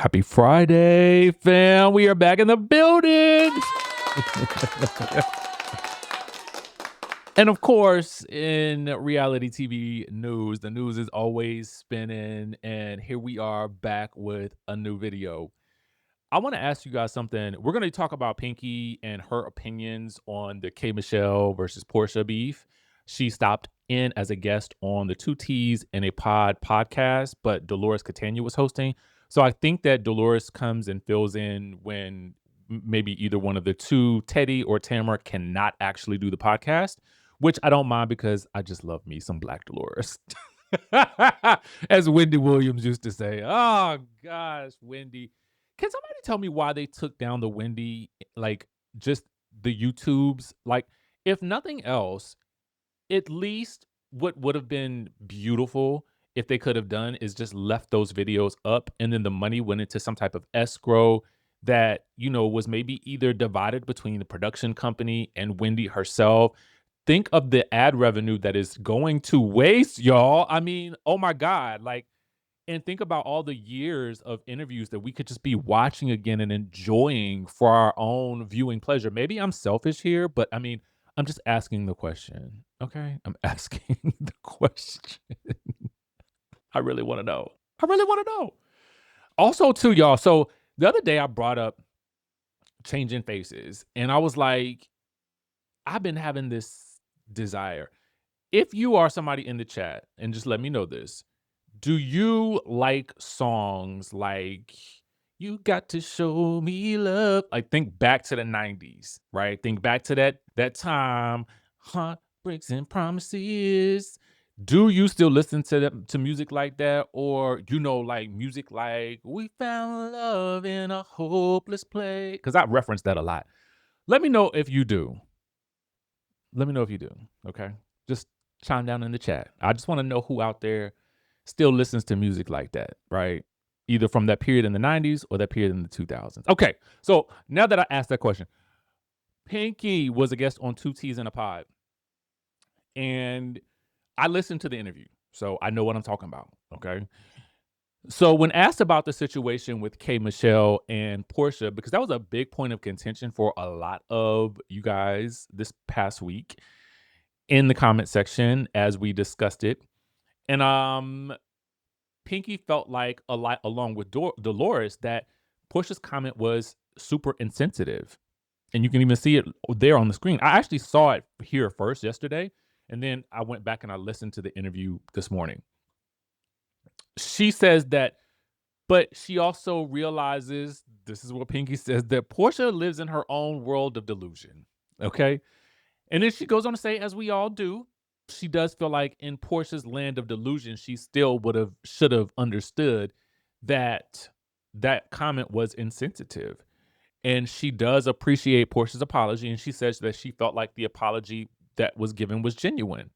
Happy Friday, fam. We are back in the building. And of course, in reality TV news, the news is always spinning. And here we are back with a new video. I want to ask you guys something. We're going to talk about Pinky and her opinions on the K Michelle versus Porsha beef. She stopped in as a guest on the Two T's in a Pod podcast, but Dolores Catania was hosting. So I think that Dolores comes and fills in when maybe either one of the two, Teddy or Tamara, cannot actually do the podcast, which I don't mind because I just love me some Black Dolores. As Wendy Williams used to say. Oh, gosh, Wendy. Can somebody tell me why they took down the Wendy, like just the YouTubes? Like, if nothing else, at least what would have been beautiful if they could have done is just left those videos up and then the money went into some type of escrow that, was maybe either divided between the production company and Wendy herself. Think of the ad revenue that is going to waste, y'all. I mean, oh my God. And think about all the years of interviews that we could just be watching again and enjoying for our own viewing pleasure. Maybe I'm selfish here, but I mean, I'm just asking the question. Okay? I'm asking the question. I really want to know. I really want to know. Also, too, y'all. So the other day I brought up changing faces, and I was like, I've been having this desire. If you are somebody in the chat, and just let me know this, do you like songs like "You Got to Show Me Love"? Like, think back to the 90s, right? Think back to that time, heartbreaks and promises. Do you still listen to music like that, or like music like "We Found Love in a Hopeless Place"? Because I reference that a lot. Let me know if you do. Let me know if you do. Okay, just chime down in the chat. I just want to know who out there still listens to music like that, right? Either from that period in the 90s or that period in the 2000s. Okay, so now that I asked that question, Pinky was a guest on Two T's in a Pod, and I listened to the interview, so I know what I'm talking about, okay? So when asked about the situation with K Michelle and Porsha, because that was a big point of contention for a lot of you guys this past week in the comment section as we discussed it. And Pinky felt like a lot, along with Dolores, that Portia's comment was super insensitive. And you can even see it there on the screen. I actually saw it here first yesterday, and then I went back and I listened to the interview this morning. She says that, but she also realizes, this is what Pinky says, that Porsha lives in her own world of delusion. Okay? And then she goes on to say, as we all do, she does feel like in Portia's land of delusion, she still should have understood that that comment was insensitive. And she does appreciate Portia's apology. And she says that she felt like the apology that was given was genuine.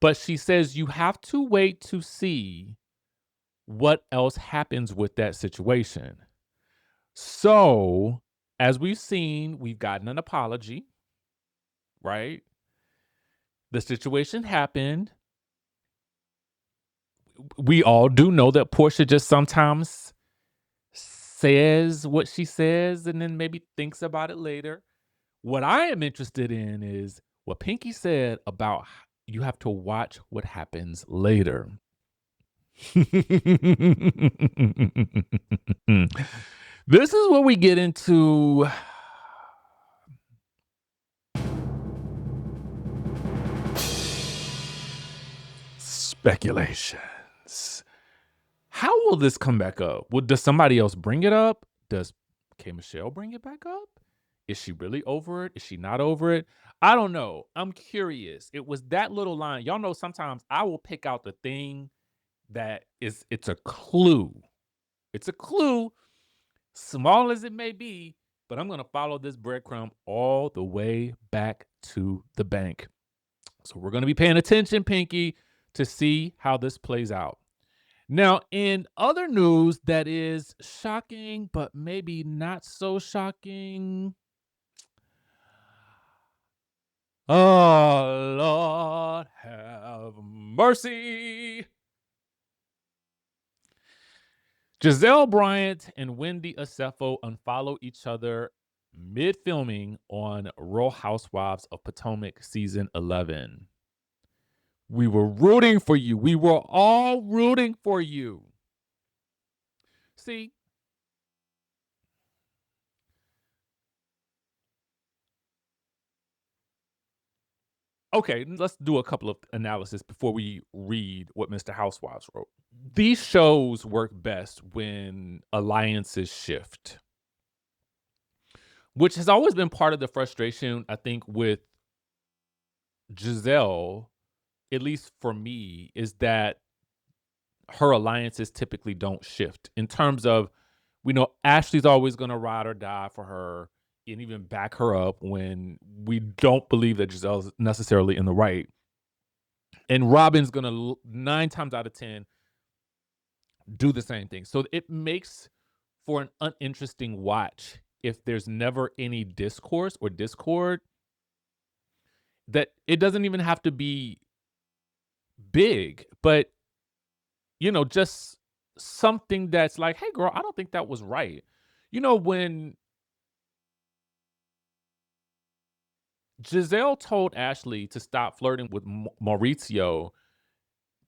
But she says you have to wait to see what else happens with that situation. So, as we've seen, we've gotten an apology, right? The situation happened. We all do know that Porsha just sometimes says what she says and then maybe thinks about it later. What I am interested in is what Pinky said about you have to watch what happens later. This is where we get into speculations. How will this come back up? Does somebody else bring it up? Does K Michelle bring it back up? Is she really over it? Is she not over it? I don't know. I'm curious. It was that little line. Y'all know sometimes I will pick out the thing that it's a clue. It's a clue, small as it may be, but I'm going to follow this breadcrumb all the way back to the bank. So we're going to be paying attention, Pinky, to see how this plays out. Now, in other news that is shocking, but maybe not so shocking. Oh, Lord, have mercy. Gizelle Bryant and Wendy Osefo unfollow each other mid filming on Real Housewives of Potomac season 11. We were rooting for you. We were all rooting for you. See, okay, let's do a couple of analysis before we read what Mr. Housewives wrote. These shows work best when alliances shift, which has always been part of the frustration, I think, with Giselle, at least for me, is that her alliances typically don't shift in terms of we know Ashley's always going to ride or die for her and even back her up when we don't believe that Giselle's necessarily in the right. And Robin's going to 9 times out of 10 do the same thing. So it makes for an uninteresting watch if there's never any discourse or discord, that it doesn't even have to be big, but just something that's like, "Hey girl, I don't think that was right." When Giselle told Ashley to stop flirting with Maurizio,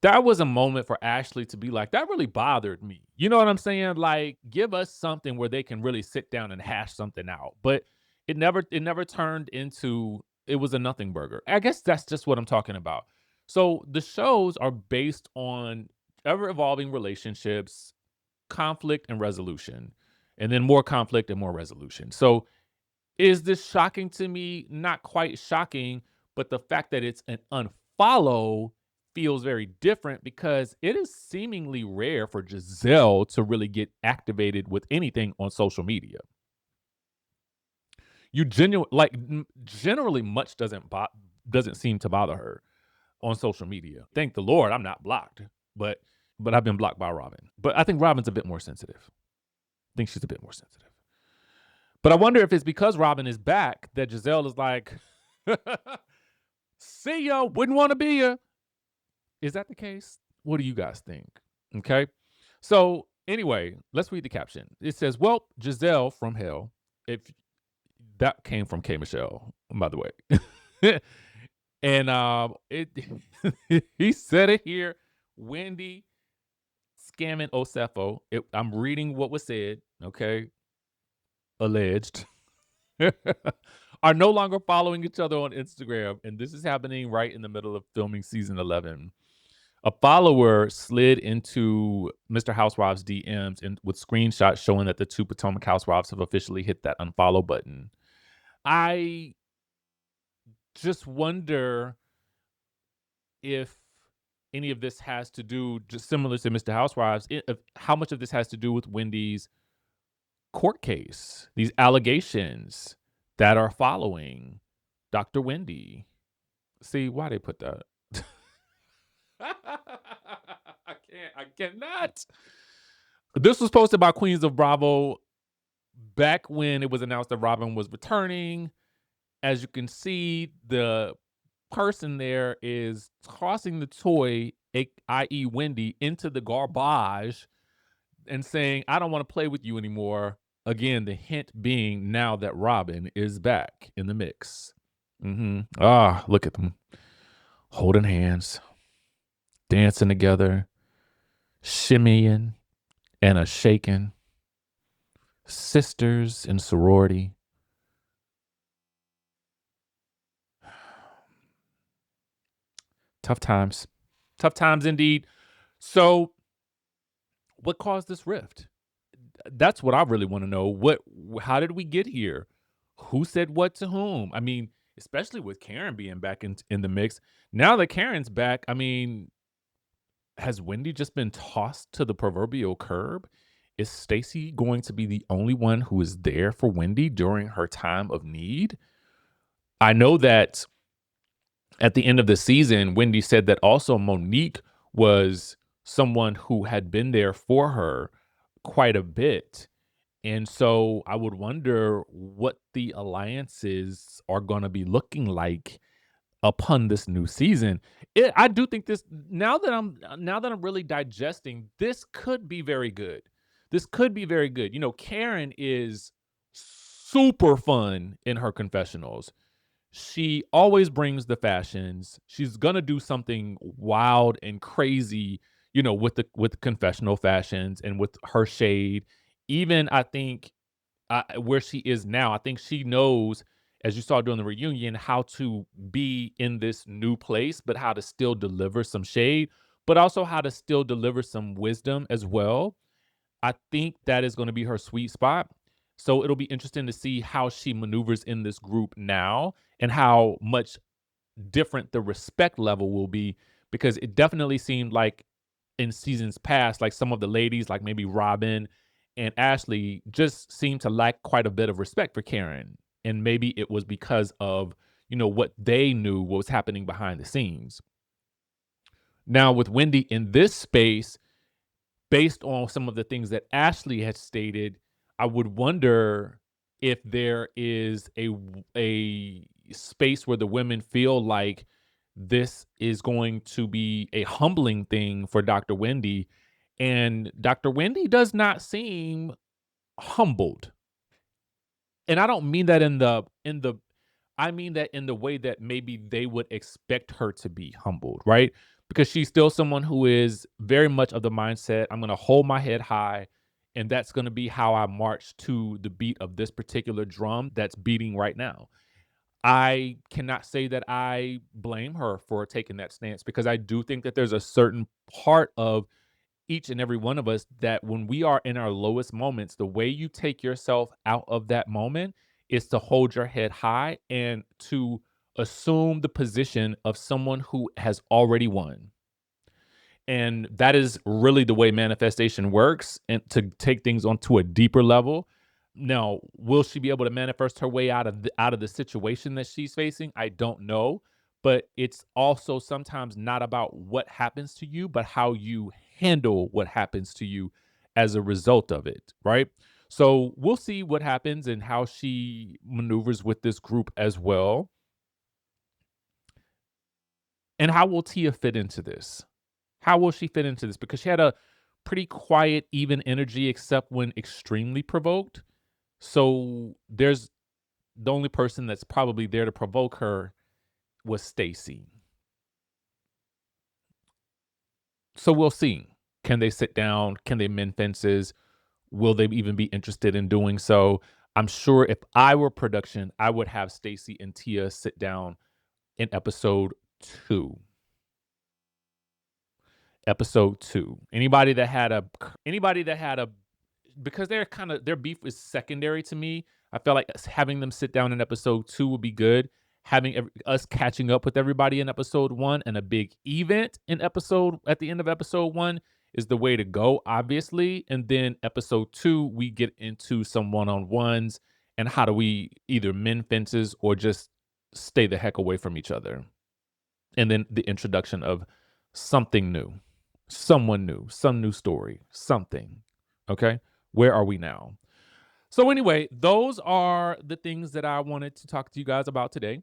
that was a moment for Ashley to be like, "That really bothered me." You know what I'm saying? Like, give us something where they can really sit down and hash something out. But it never turned into it was a nothing burger. I guess that's just what I'm talking about. So the shows are based on ever evolving relationships, conflict and resolution, and then more conflict and more resolution. So is this shocking to me? Not quite shocking, but the fact that it's an unfollow feels very different because it is seemingly rare for Giselle to really get activated with anything on social media. Generally much doesn't seem to bother her on social media. Thank the Lord I'm not blocked, but I've been blocked by Robin. But I think Robin's a bit more sensitive. I think she's a bit more sensitive. But I wonder if it's because Robin is back that Giselle is like, see ya, wouldn't want to be ya. Is that the case? What do you guys think? Okay. So anyway, let's read the caption. It says, well, Giselle from hell. If that came from K Michelle, by the way. And it he said it here. Wendy scamming Osefo. I'm reading what was said, okay? Alleged. Are no longer following each other on Instagram, and this is happening right in the middle of filming season 11. A follower slid into Mr. Housewives' DMs and with screenshots showing that the two Potomac Housewives have officially hit that unfollow button. I just wonder if any of this has to do, just similar to Mr. Housewives, how much of this has to do with Wendy's court case, these allegations that are following Dr. Wendy. See, why they put that? I cannot. This was posted by Queens of Bravo back when it was announced that Robin was returning. As you can see, the person there is tossing the toy, i.e. Wendy, into the garbage and saying, I don't want to play with you anymore. Again, the hint being now that Robin is back in the mix. Look at them holding hands, dancing together, shimmying and a shaking. Sisters in sorority. Tough times. Tough times indeed. So, what caused this rift? That's what I really want to know. How did we get here? Who said what to whom? I mean, especially with Karen being back in the mix. Now that Karen's back, I mean, has Wendy just been tossed to the proverbial curb? Is Stacey going to be the only one who is there for Wendy during her time of need? I know that at the end of the season, Wendy said that also Monique was someone who had been there for her quite a bit. And so I would wonder what the alliances are going to be looking like upon this new season. I do think this now that I'm really digesting, this could be very good this could be very good. You know, Karen is super fun in her confessionals. She always brings the fashions. She's gonna do something wild and crazy, you know, with confessional fashions and with her shade. Even I think where she is now, I think she knows, as you saw during the reunion, how to be in this new place, but how to still deliver some shade, but also how to still deliver some wisdom as well. I think that is gonna be her sweet spot. So it'll be interesting to see how she maneuvers in this group now and how much different the respect level will be, because it definitely seemed like in seasons past, like some of the ladies, like maybe Robin and Ashley, just seemed to lack quite a bit of respect for Karen. And maybe it was because of, you know, what they knew what was happening behind the scenes. Now, with Wendy in this space, based on some of the things that Ashley had stated, I would wonder if there is a space where the women feel like this is going to be a humbling thing for Dr. Wendy, and Dr. Wendy does not seem humbled. And I don't mean that in the I mean that in the way that maybe they would expect her to be humbled, right? Because she's still someone who is very much of the mindset, I'm going to hold my head high, and that's going to be how I march to the beat of this particular drum that's beating right now. I cannot say that I blame her for taking that stance, because I do think that there's a certain part of each and every one of us that when we are in our lowest moments, the way you take yourself out of that moment is to hold your head high and to assume the position of someone who has already won. And that is really the way manifestation works, and to take things onto a deeper level. Now, will she be able to manifest her way out of the situation that she's facing? I don't know, but it's also sometimes not about what happens to you, but how you handle what happens to you as a result of it, right? So, we'll see what happens and how she maneuvers with this group as well. And how will Tia fit into this? How will she fit into this? Because she had a pretty quiet, even energy, except when extremely provoked. So there's the only person that's probably there to provoke her was Stacy. So we'll see. Can they sit down? Can they mend fences? Will they even be interested in doing so? I'm sure if I were production, I would have Stacy and Tia sit down in episode 2. Anybody that had a because they're kind of their beef is secondary to me. I felt like having them sit down in episode 2 would be good. Having us catching up with everybody in episode 1 and a big event in episode at the end of episode 1 is the way to go, obviously. And then episode 2, we get into some one-on-ones and how do we either mend fences or just stay the heck away from each other. And then the introduction of something new, someone new, some new story, something. Okay. Where are we now? So, anyway, those are the things that I wanted to talk to you guys about today.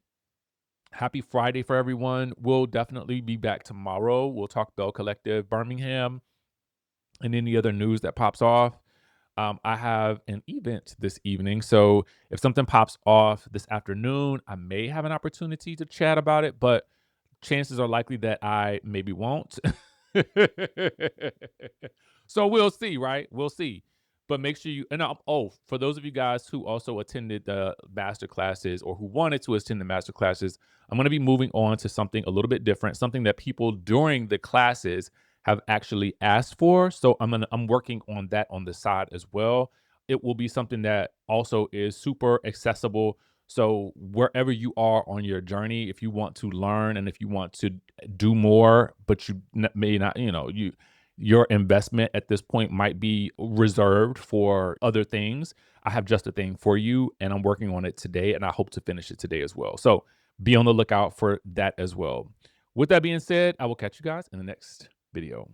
Happy Friday for everyone. We'll definitely be back tomorrow. We'll talk Bell Collective, Birmingham, and any other news that pops off. I have an event this evening. So if something pops off this afternoon, I may have an opportunity to chat about it, but chances are likely that I maybe won't. So we'll see, right? We'll see. But make sure you for those of you guys who also attended the master classes or who wanted to attend the master classes, I'm going to be moving on to something a little bit different, something that people during the classes have actually asked for. So I'm working on that on the side as well. It will be something that also is super accessible. So wherever you are on your journey, if you want to learn and if you want to do more, but you may not, your investment at this point might be reserved for other things. I have just a thing for you, and I'm working on it today, and I hope to finish it today as well. So be on the lookout for that as well. With that being said, I will catch you guys in the next video.